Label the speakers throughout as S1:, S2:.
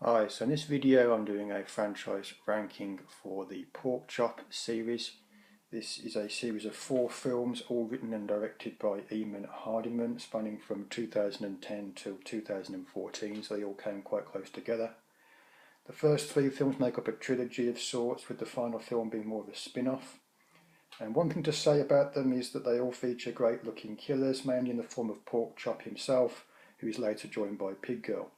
S1: Hi, so in this video I'm doing a franchise ranking for the Porkchop series. This is a series of 4 films, all written and directed by Eamon Hardimnan, spanning from 2010 to 2014, so they all came quite close together. The first 3 films make up a trilogy of sorts, with the final film being more of a spin-off. And one thing to say about them is that they all feature great looking killers, mainly in the form of Porkchop himself, who is later joined by Pig Girl.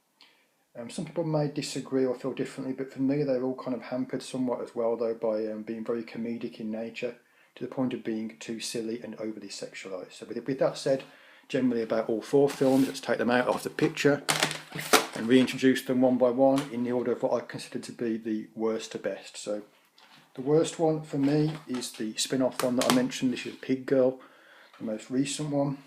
S1: Some people may disagree or feel differently, but for me they're all kind of hampered somewhat as well, though, by being very comedic in nature, to the point of being too silly and overly sexualised. So with that said, generally about all 4 films, let's take them out of the picture and reintroduce them one by one in the order of what I consider to be the worst to best. So the worst one for me is the spin-off one that I mentioned. This is Pig Girl, the most recent one.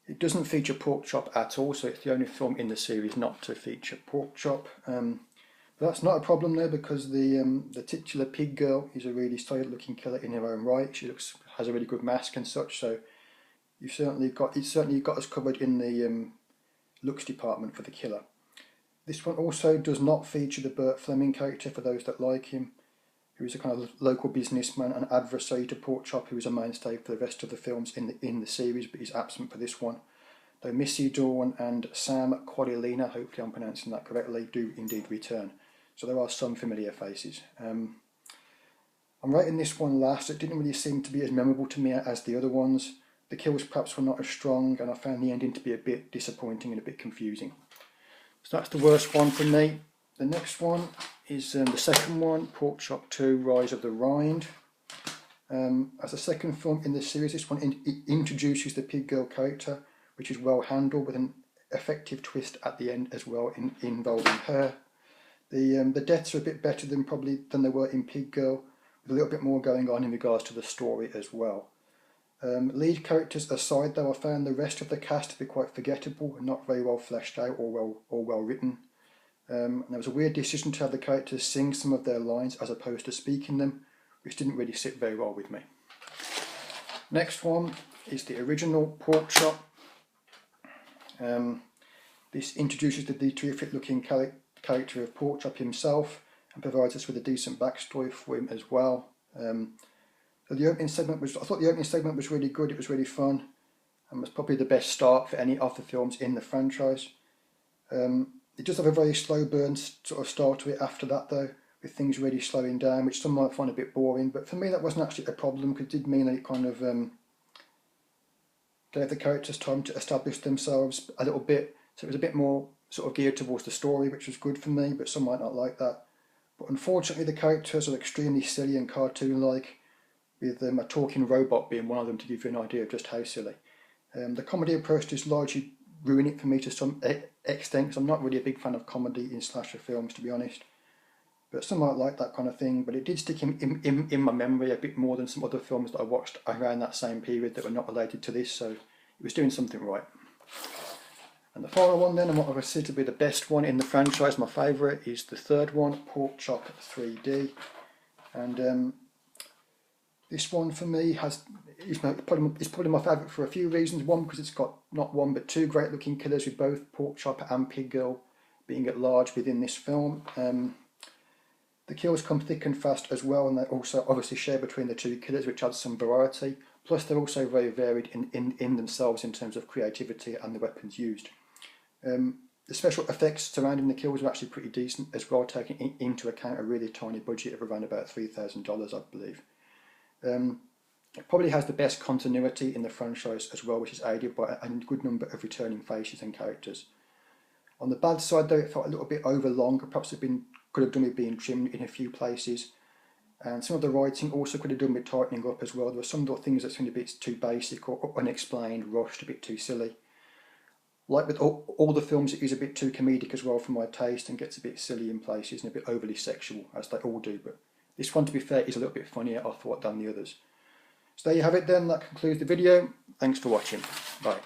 S1: It doesn't feature Porkchop at all, so it's the only film in the series not to feature Porkchop. But that's not a problem though, because the titular Pig Girl is a really solid looking killer in her own right. She has a really good mask and such, so it's certainly got us covered in the looks department for the killer. This one also does not feature the Burt Fleming character, for those that like him, who is a kind of local businessman and adversary to Porkchop, who is a mainstay for the rest of the films in the series, but he's absent for this one. Though Missy Dawn and Sam Quadrillina, hopefully I'm pronouncing that correctly, do indeed return. So there are some familiar faces. I'm rating this one last. It didn't really seem to be as memorable to me as the other ones. The kills perhaps were not as strong, and I found the ending to be a bit disappointing and a bit confusing. So that's the worst one for me. The next one is the second one, Porkchop 2, Rise of the Rhind. As the second film in the series, this one introduces the Pig Girl character, which is well handled, with an effective twist at the end as well involving her. The deaths are a bit better than they were in Pig Girl, with a little bit more going on in regards to the story as well. Lead characters aside though, I found the rest of the cast to be quite forgettable and not very well fleshed out or well written. And there was a weird decision to have the characters sing some of their lines as opposed to speaking them, which didn't really sit very well with me. Next one is the original Porkchop. This introduces the terrific looking character of Porkchop himself and provides us with a decent backstory for him as well. So the opening segment I thought the opening segment was really good. It was really fun, and was probably the best start for any of the films in the franchise. It does have a very slow burn sort of start to it after that though, with things really slowing down, which some might find a bit boring, but for me that wasn't actually a problem, because it did mean that it kind of gave the characters time to establish themselves a little bit, so it was a bit more sort of geared towards the story, which was good for me, but some might not like that. But unfortunately the characters are extremely silly and cartoon-like, with a talking robot being one of them, to give you an idea of just how silly. The comedy approach does largely ruin it for me to some extent, because I'm not really a big fan of comedy in slasher films, to be honest. But some might like that kind of thing, but it did stick in my memory a bit more than some other films that I watched around that same period that were not related to this, so it was doing something right. And the final one then, and what I consider to be the best one in the franchise, my favourite, is the third one, Porkchop 3D. And this one for me is probably my favourite for a few reasons. One, because it's got not one but 2 great looking killers, with both Porkchop and Pig Girl being at large within this film. The kills come thick and fast as well, and they also obviously share between the 2 killers, which adds some variety. Plus they're also very varied in themselves in terms of creativity and the weapons used. The special effects surrounding the kills are actually pretty decent as well, taking into account a really tiny budget of around about $3,000, I believe. It probably has the best continuity in the franchise as well, which is aided by a good number of returning faces and characters. On the bad side though, it felt a little bit overlong, perhaps could have done with being trimmed in a few places. And some of the writing also could have done with tightening up as well. There were some things that seemed a bit too basic or unexplained, rushed, a bit too silly. Like with all the films, it is a bit too comedic as well for my taste, and gets a bit silly in places and a bit overly sexual, as they all do. But this one, to be fair, is a little bit funnier, I thought, than the others. So there you have it then, that concludes the video. Thanks for watching. Bye.